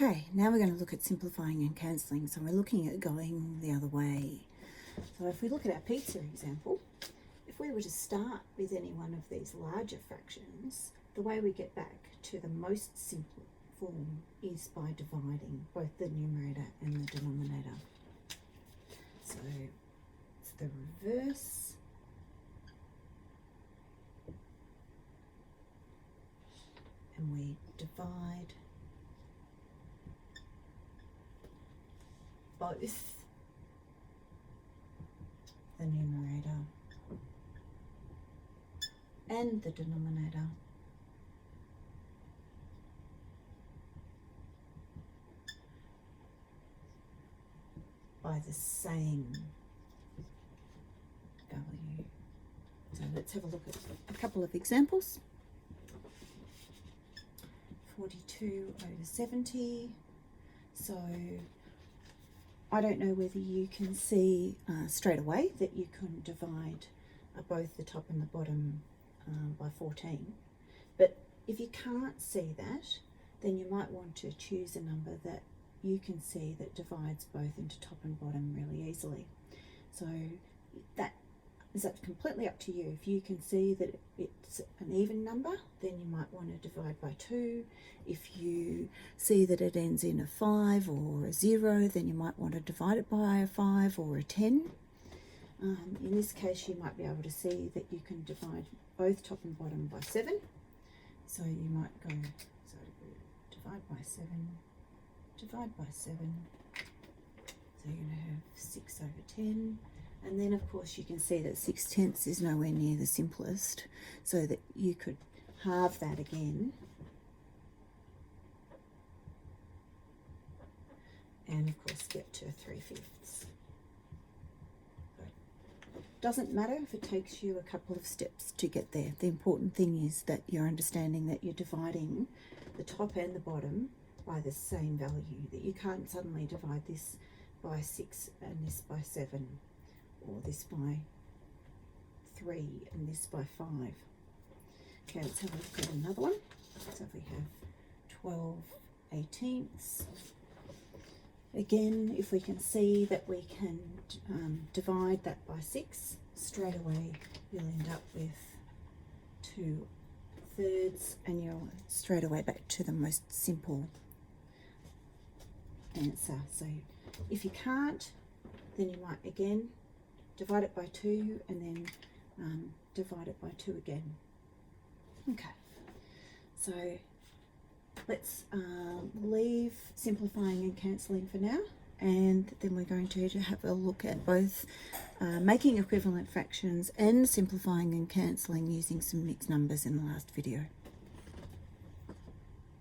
Okay, now we're going to look at simplifying and cancelling. So we're looking at going the other way. So if we look at our pizza example, if we were to start with any one of these larger fractions, the way we get back to the most simple form is by dividing both the numerator and the denominator. So it's the reverse. And we divide both the numerator and the denominator by the same value. So let's have a look at a couple of examples. 42 over 70. So I don't know whether you can see straight away that you can divide both the top and the bottom by 14. But if you can't see that, then you might want to choose a number that you can see that divides both into top and bottom really easily. So that is completely up to you. If you can see that it's an even number, then you might want to divide by 2. If you see that it ends in a 5 or a 0, then you might want to divide it by a 5 or a 10. In this case, you might be able to see that you can divide both top and bottom by 7. So you might go, so divide by 7, divide by 7. So you're going to have 6 over 10. And then, of course, you can see that 6/10 is nowhere near the simplest, so that you could halve that again. And, of course, get to 3/5. Doesn't matter if it takes you a couple of steps to get there. The important thing is that you're understanding that you're dividing the top and the bottom by the same value, that you can't suddenly divide this by 6 and this by 7. Or this by 3 and this by 5. Okay, let's have a look at another one. So if we have 12/18. Again, if we can see that we can divide that by 6, straight away you'll end up with 2/3, and you're straight away back to the most simple answer. So if you can't, then you might again divide it by 2 and then divide it by 2 again. Okay, so let's leave simplifying and cancelling for now, and then we're going to have a look at both making equivalent fractions and simplifying and cancelling using some mixed numbers in the last video.